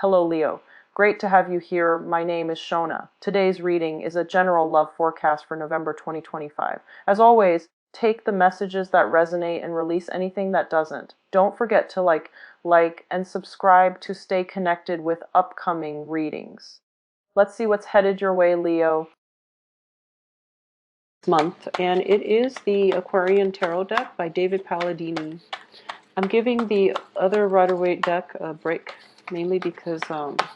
Hello, Leo. Great to have you here. My name is Shona. Today's reading is a general love forecast for November 2025. As always, take the messages that resonate and release anything that doesn't. Don't forget to like, and subscribe to stay connected with upcoming readings. Let's see what's headed your way, Leo. Month, and it is the Aquarian Tarot deck by David Palladini. I'm giving the other Rider-Waite deck a break, mainly because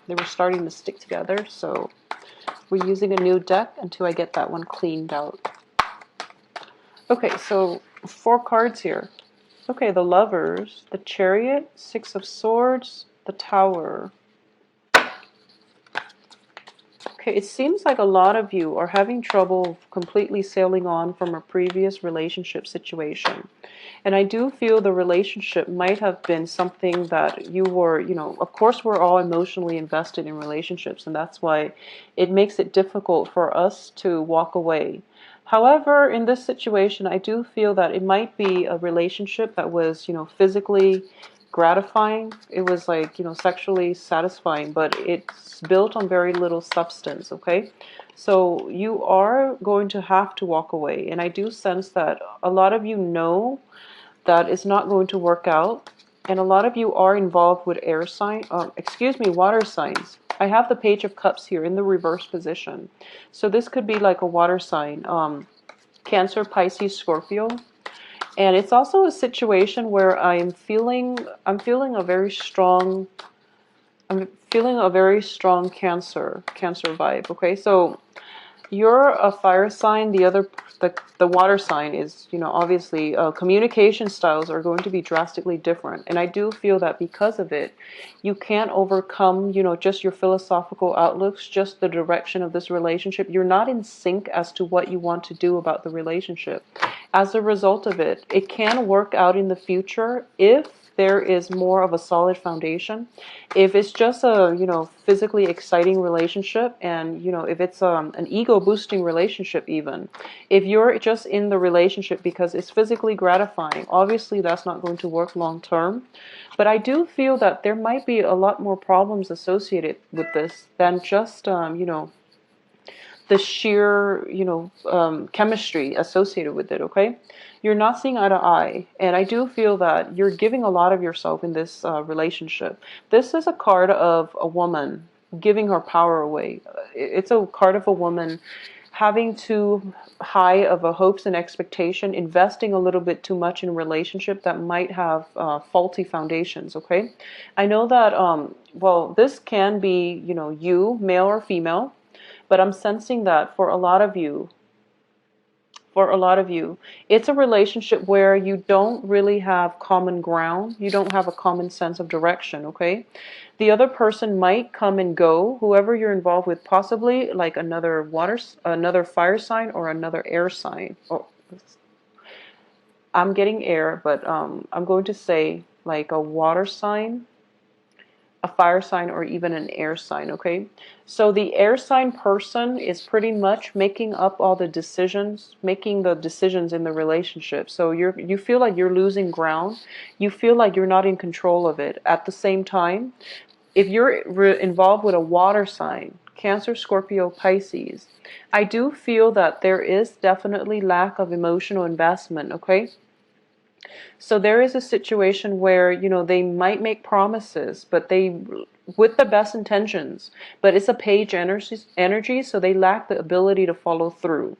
they were starting to stick together, so we're using a new deck until I get that one cleaned out. Okay, so 4 cards here. Okay, the Lovers, the Chariot, 6 of Swords, the Tower. Okay, it seems like a lot of you are having trouble completely sailing on from a previous relationship situation. And I do feel the relationship might have been something that you were, of course we're all emotionally invested in relationships, and that's why it makes it difficult for us to walk away. However, in this situation, I do feel that it might be a relationship that was, physically gratifying. It was like, sexually satisfying, but it's built on very little substance, okay? So you are going to have to walk away. And I do sense that a lot of you know that it's not going to work out. And a lot of you are involved with water signs. I have the Page of Cups here in the reverse position. So this could be like a water sign, Cancer, Pisces, Scorpio. And it's also a situation where I'm feeling a very strong Cancer vibe. Okay, so you're a fire sign. The water sign is, obviously communication styles are going to be drastically different. And I do feel that because of it, you can't overcome, just your philosophical outlooks, just the direction of this relationship. You're not in sync as to what you want to do about the relationship. As a result of it, it can work out in the future if there is more of a solid foundation. If it's just a, physically exciting relationship, and, if it's an ego boosting relationship even, if you're just in the relationship because it's physically gratifying, obviously that's not going to work long term. But I do feel that there might be a lot more problems associated with this than just, the sheer, chemistry associated with it, okay? You're not seeing eye to eye, and I do feel that you're giving a lot of yourself in this relationship. This is a card of a woman giving her power away. It's a card of a woman having too high of a hopes and expectation, investing a little bit too much in a relationship that might have faulty foundations, okay? I know that, this can be, you, male or female, but I'm sensing that for a lot of you, it's a relationship where you don't really have common ground. You don't have a common sense of direction, okay? The other person might come and go, whoever you're involved with, possibly like another fire sign or another air sign. Oh, I'm getting air, but I'm going to say like a water sign, a fire sign, or even an air sign, okay? So the air sign person is pretty much making up all the decisions, making the decisions in the relationship. So you feel like you're losing ground. You feel like you're not in control of it. At the same time, if you're involved with a water sign, Cancer, Scorpio, Pisces, I do feel that there is definitely lack of emotional investment, okay? So there is a situation where, they might make promises, but with the best intentions, but it's a page energy, so they lack the ability to follow through.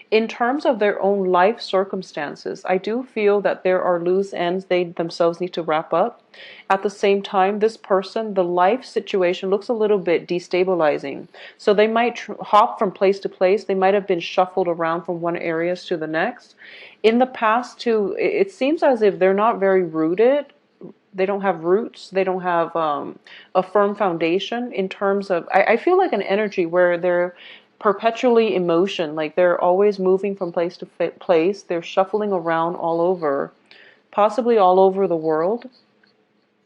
In terms of their own life circumstances, I do feel that there are loose ends they themselves need to wrap up. At the same time, this person, the life situation looks a little bit destabilizing. So they might hop from place to place. They might have been shuffled around from one area to the next. In the past, too, it seems as if they're not very rooted. They don't have roots. They don't have a firm foundation in terms of, I feel like an energy where they're perpetually in motion, like they're always moving from place to place. They're shuffling around all over, possibly all over the world.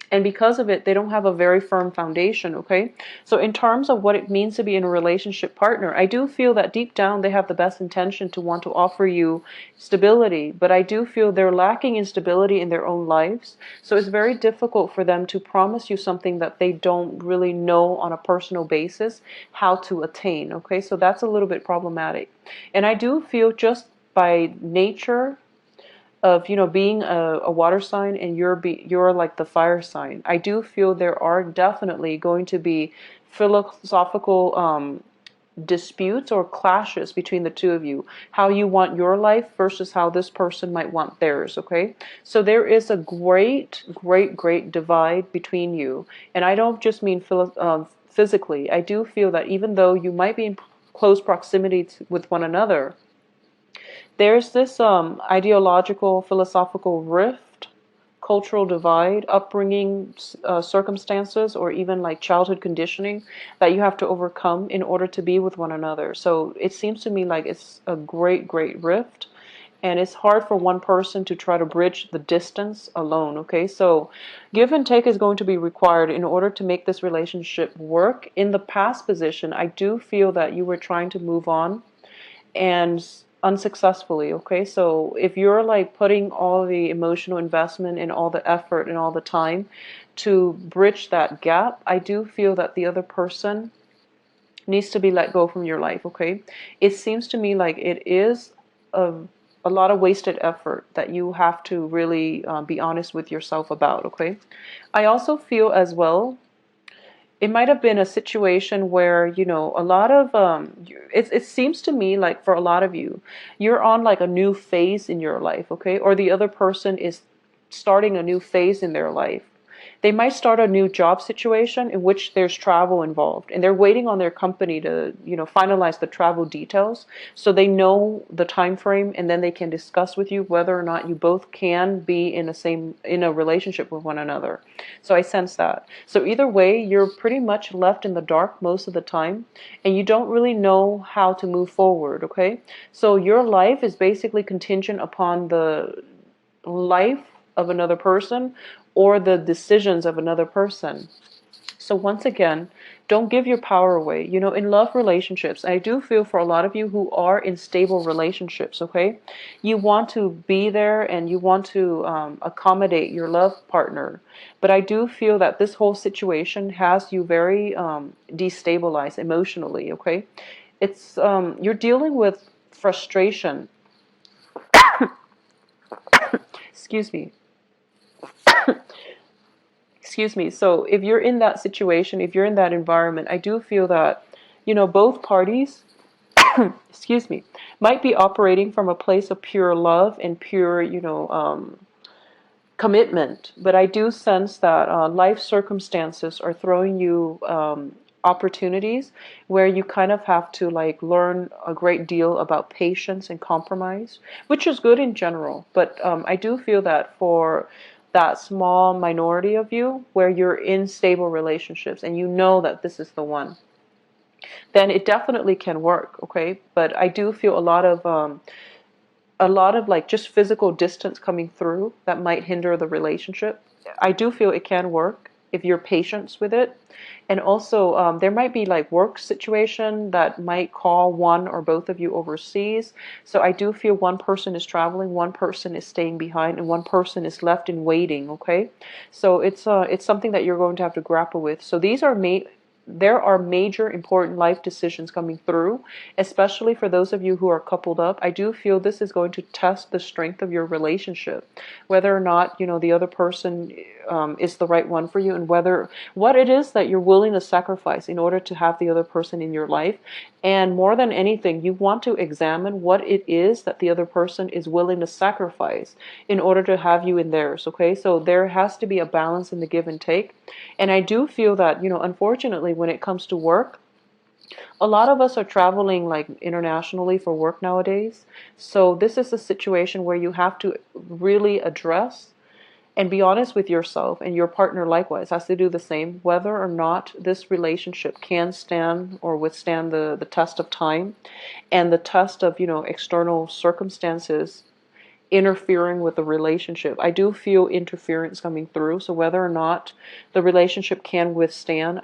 And because of it, they don't have a very firm foundation, okay? So in terms of what it means to be in a relationship partner, I do feel that deep down they have the best intention to want to offer you stability, but I do feel they're lacking in stability in their own lives. So it's very difficult for them to promise you something that they don't really know on a personal basis how to attain, okay? So that's a little bit problematic. And I do feel just by nature of being a water sign, and you're like the fire sign, I do feel there are definitely going to be philosophical disputes or clashes between the two of you, how you want your life versus how this person might want theirs, okay? So there is a great divide between you, and I don't just mean physically. I do feel that even though you might be in close proximity with one another, there's this ideological, philosophical rift, cultural divide, upbringing circumstances, or even like childhood conditioning that you have to overcome in order to be with one another. So it seems to me like it's a great rift. And it's hard for one person to try to bridge the distance alone, okay? So give and take is going to be required in order to make this relationship work. In the past position, I do feel that you were trying to move on and unsuccessfully, okay? So if you're like putting all the emotional investment and all the effort and all the time to bridge that gap, I do feel that the other person needs to be let go from your life, okay? It seems to me like it is a, a lot of wasted effort that you have to really be honest with yourself about, okay? I also feel as well it might have been a situation where a lot of it seems to me like for a lot of you, you're on like a new phase in your life, okay? Or the other person is starting a new phase in their life. They might start a new job situation in which there's travel involved, and they're waiting on their company to, finalize the travel details so they know the time frame, and then they can discuss with you whether or not you both can be in a relationship with one another. So I sense that. So either way, you're pretty much left in the dark most of the time, and you don't really know how to move forward, okay? So your life is basically contingent upon the life of another person or the decisions of another person. So once again, don't give your power away. In love relationships, I do feel for a lot of you who are in stable relationships, okay? You want to be there and you want to accommodate your love partner. But I do feel that this whole situation has you very destabilized emotionally, okay? It's you're dealing with frustration. Excuse me. Excuse me. So if you're in that situation, if you're in that environment, I do feel that, both parties, excuse me, might be operating from a place of pure love and pure, commitment. But I do sense that life circumstances are throwing you opportunities where you kind of have to like learn a great deal about patience and compromise, which is good in general. But I do feel that for that small minority of you where you're in stable relationships and you know that this is the one, then it definitely can work, okay? But I do feel a lot of like just physical distance coming through that might hinder the relationship. I do feel it can work if you're patient with it. And also there might be like work situation that might call one or both of you overseas. So I do feel one person is traveling, one person is staying behind, and one person is left in waiting, okay? So it's something that you're going to have to grapple with. So there are major important life decisions coming through, especially for those of you who are coupled up. I do feel this is going to test the strength of your relationship, whether or not, the other person is the right one for you, and what it is that you're willing to sacrifice in order to have the other person in your life. And more than anything, you want to examine what it is that the other person is willing to sacrifice in order to have you in theirs, okay? So there has to be a balance in the give and take. And I do feel that, unfortunately, when it comes to work, a lot of us are traveling like internationally for work nowadays. So this is a situation where you have to really address and be honest with yourself, and your partner likewise has to do the same, whether or not this relationship can stand or withstand the test of time and the test of, external circumstances interfering with the relationship. I do feel interference coming through. So whether or not the relationship can withstand,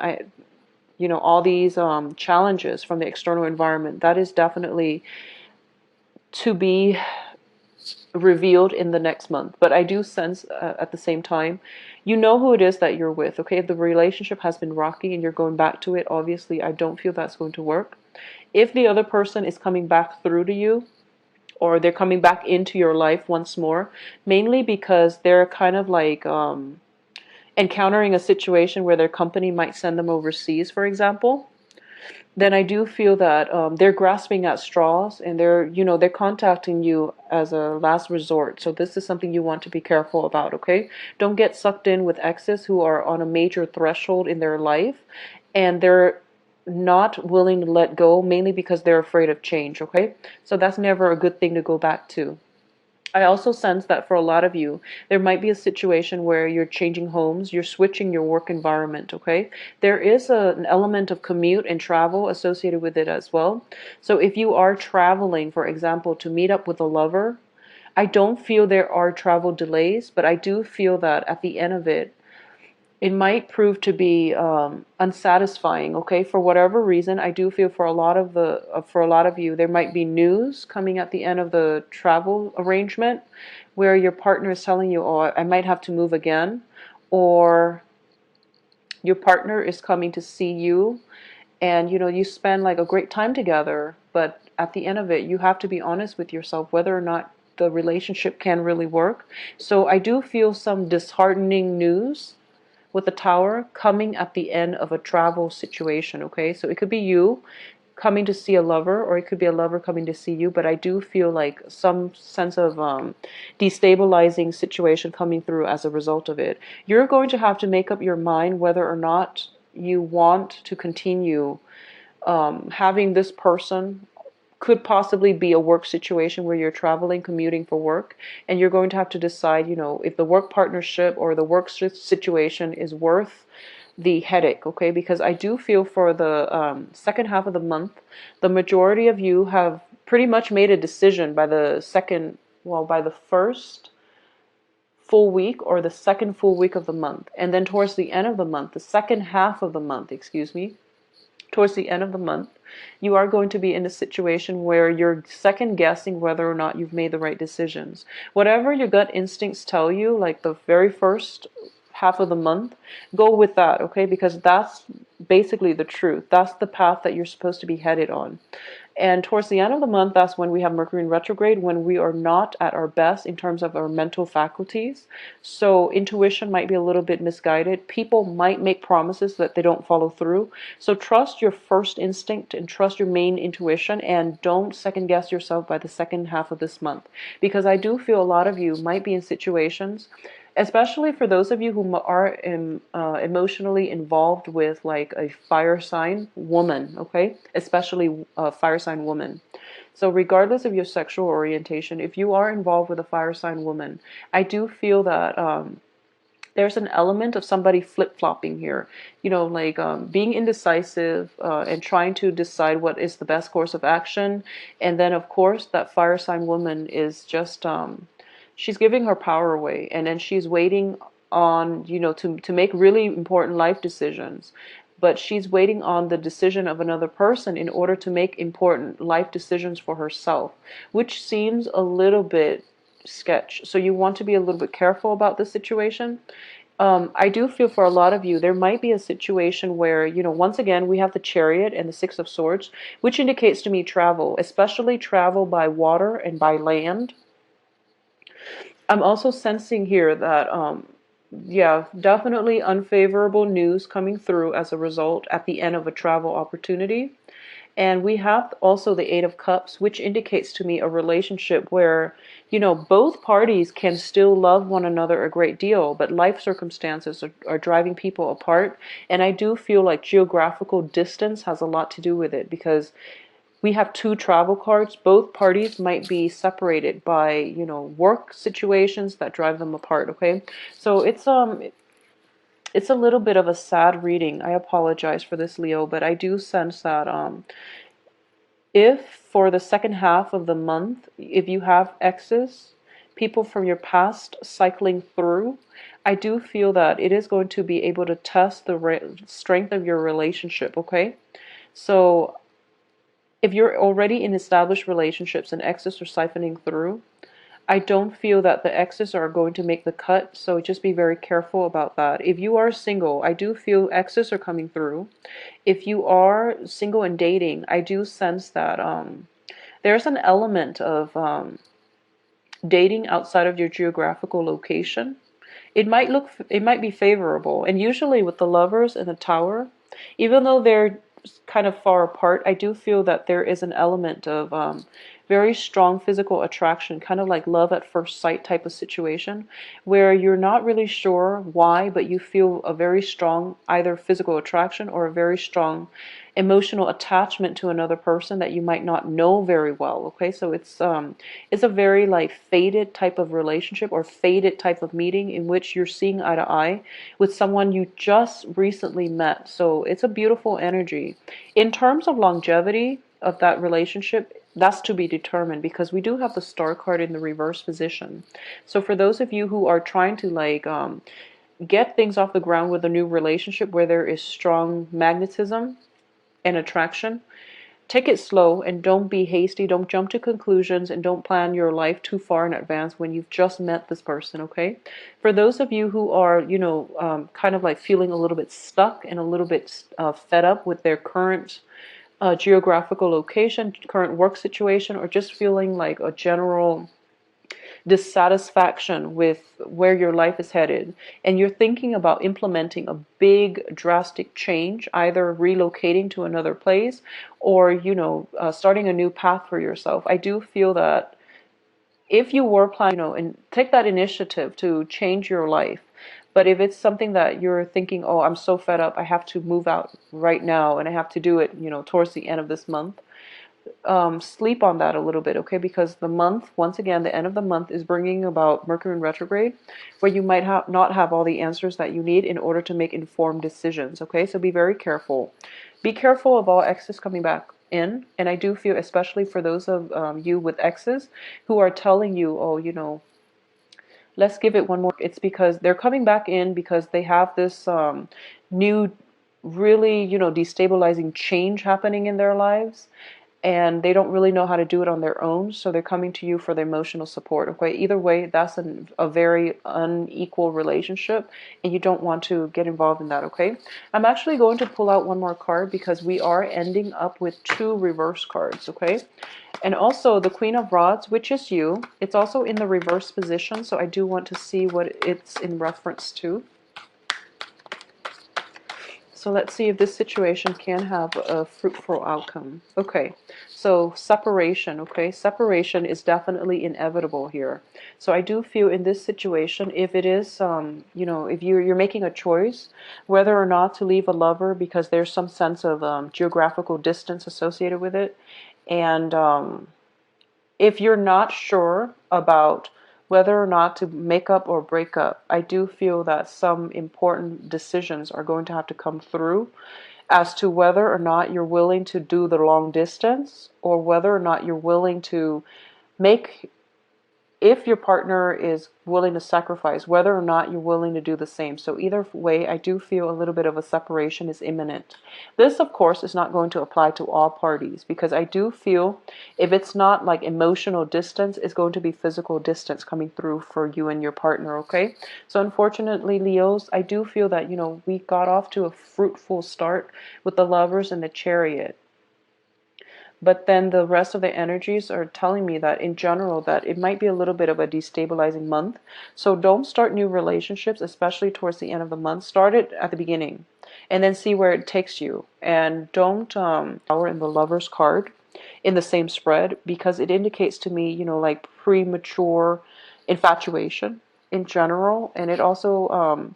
all these challenges from the external environment, that is definitely to be revealed in the next month. But I do sense at the same time, you know who it is that you're with. Okay, if the relationship has been rocky and you're going back to it, obviously I don't feel that's going to work. If the other person is coming back through to you, or they're coming back into your life once more, mainly because they're kind of like encountering a situation where their company might send them overseas, for example, then I do feel that they're grasping at straws, and they're contacting you as a last resort. So this is something you want to be careful about, okay? Don't get sucked in with exes who are on a major threshold in their life, and they're not willing to let go, mainly because they're afraid of change, okay? So that's never a good thing to go back to. I also sense that for a lot of you, there might be a situation where you're changing homes, you're switching your work environment, okay? There is an element of commute and travel associated with it as well. So if you are traveling, for example, to meet up with a lover, I don't feel there are travel delays, but I do feel that at the end of it, it might prove to be unsatisfying. Okay, for whatever reason, I do feel for a lot of you, there might be news coming at the end of the travel arrangement, where your partner is telling you, "Oh, I might have to move again," or your partner is coming to see you, and you spend like a great time together, but at the end of it, you have to be honest with yourself whether or not the relationship can really work. So I do feel some disheartening news with the tower coming at the end of a travel situation, okay? So it could be you coming to see a lover, or it could be a lover coming to see you, but I do feel like some sense of destabilizing situation coming through as a result of it. You're going to have to make up your mind whether or not you want to continue having this person. Could possibly be a work situation where you're traveling, commuting for work, and you're going to have to decide, if the work partnership or the work situation is worth the headache, okay? Because I do feel for the second half of the month, the majority of you have pretty much made a decision by by the first full week or the second full week of the month. And then towards the end of the month, the second half of the month, excuse me, towards the end of the month, you are going to be in a situation where you're second guessing whether or not you've made the right decisions. Whatever your gut instincts tell you, like the very first half of the month, go with that, okay? Because that's basically the truth. That's the path that you're supposed to be headed on. And towards the end of the month, that's when we have Mercury in retrograde, when we are not at our best in terms of our mental faculties. So intuition might be a little bit misguided. People might make promises that they don't follow through. So trust your first instinct and trust your main intuition, and don't second guess yourself by the second half of this month. Because I do feel a lot of you might be in situations, especially for those of you who are emotionally involved with like a fire sign woman, okay? Especially a fire sign woman. So regardless of your sexual orientation, if you are involved with a fire sign woman, I do feel that there's an element of somebody flip-flopping here, like being indecisive and trying to decide what is the best course of action. And then of course that fire sign woman is just she's giving her power away, and then she's waiting on, to make really important life decisions. But she's waiting on the decision of another person in order to make important life decisions for herself, which seems a little bit sketch. So you want to be a little bit careful about this situation. I do feel for a lot of you, there might be a situation where, once again, we have the Chariot and the Six of Swords, which indicates to me travel, especially travel by water and by land. I'm also sensing here that, yeah, definitely unfavorable news coming through as a result at the end of a travel opportunity. And we have also the Eight of Cups, which indicates to me a relationship where, both parties can still love one another a great deal, but life circumstances are driving people apart. And I do feel like geographical distance has a lot to do with it, because we have two travel cards. Both parties might be separated by, work situations that drive them apart, okay? So it's a little bit of a sad reading. I apologize for this, Leo, but I do sense that if for the second half of the month, if you have exes, people from your past cycling through, I do feel that it is going to be able to test the strength of your relationship, okay? So if you're already in established relationships and exes are siphoning through, I don't feel that the exes are going to make the cut, so just be very careful about that. If you are single, I do feel exes are coming through. If you are single and dating, I do sense that there's an element of dating outside of your geographical location. It might be favorable. And usually with the lovers and the tower, even though they're kind of far apart, I do feel that there is an element of very strong physical attraction, kind of like love at first sight type of situation, where you're not really sure why, but you feel a very strong either physical attraction or a very strong emotional attachment to another person that you might not know very well. Okay, so it's a very like faded type of relationship or faded type of meeting in which you're seeing eye to eye with someone you just recently met. So it's a beautiful energy. In terms of longevity of that relationship, that's to be determined because we do have the star card in the reverse position. So for those of you who are trying to like get things off the ground with a new relationship where there is strong magnetism and attraction, take it slow and don't be hasty. Don't jump to conclusions and don't plan your life too far in advance when you've just met this person, okay? For those of you who are, kind of like feeling a little bit stuck and a little bit fed up with their current geographical location, current work situation, or just feeling like a general dissatisfaction with where your life is headed, and you're thinking about implementing a big drastic change, either relocating to another place or starting a new path for yourself, I do feel that if you were planning, and take that initiative to change your life. But if it's something that you're thinking, oh, I'm so fed up, I have to move out right now and I have to do it towards the end of this month, sleep on that a little bit, okay? Because the month, once again, the end of the month is bringing about Mercury in retrograde, where you might not have all the answers that you need in order to make informed decisions, okay? So be very careful. Be careful of all exes coming back in, and I do feel, especially for those of you with exes who are telling you, oh, let's give it one more. It's because they're coming back in because they have this new, really, destabilizing change happening in their lives, and they don't really know how to do it on their own, so they're coming to you for the emotional support, okay? Either way, that's a very unequal relationship, and you don't want to get involved in that, okay? I'm actually going to pull out one more card because we are ending up with 2 reverse cards, okay? And also the Queen of Rods, which is you, it's also in the reverse position, so I do want to see what it's in reference to. So let's see if this situation can have a fruitful outcome. Okay, so separation, okay? Separation is definitely inevitable here. So I do feel in this situation, if it is, if you're making a choice, whether or not to leave a lover because there's some sense of geographical distance associated with it, and if you're not sure about whether or not to make up or break up, I do feel that some important decisions are going to have to come through as to whether or not you're willing to do the long distance or whether or not you're willing to make, if your partner is willing to sacrifice, whether or not you're willing to do the same. So either way, I do feel a little bit of a separation is imminent. This, of course, is not going to apply to all parties because I do feel if it's not like emotional distance, it's going to be physical distance coming through for you and your partner, okay? So unfortunately, Leos, I do feel that, we got off to a fruitful start with the Lovers and the Chariot. But then the rest of the energies are telling me that in general that it might be a little bit of a destabilizing month. So don't start new relationships, especially towards the end of the month. Start it at the beginning and then see where it takes you. And don't power in the Lover's card in the same spread because it indicates to me, like premature infatuation in general. And it also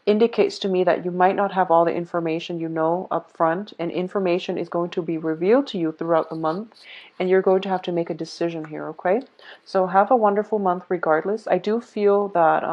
indicates to me that you might not have all the information up front, and information is going to be revealed to you throughout the month, and you're going to have to make a decision here, okay? So have a wonderful month regardless. I do feel that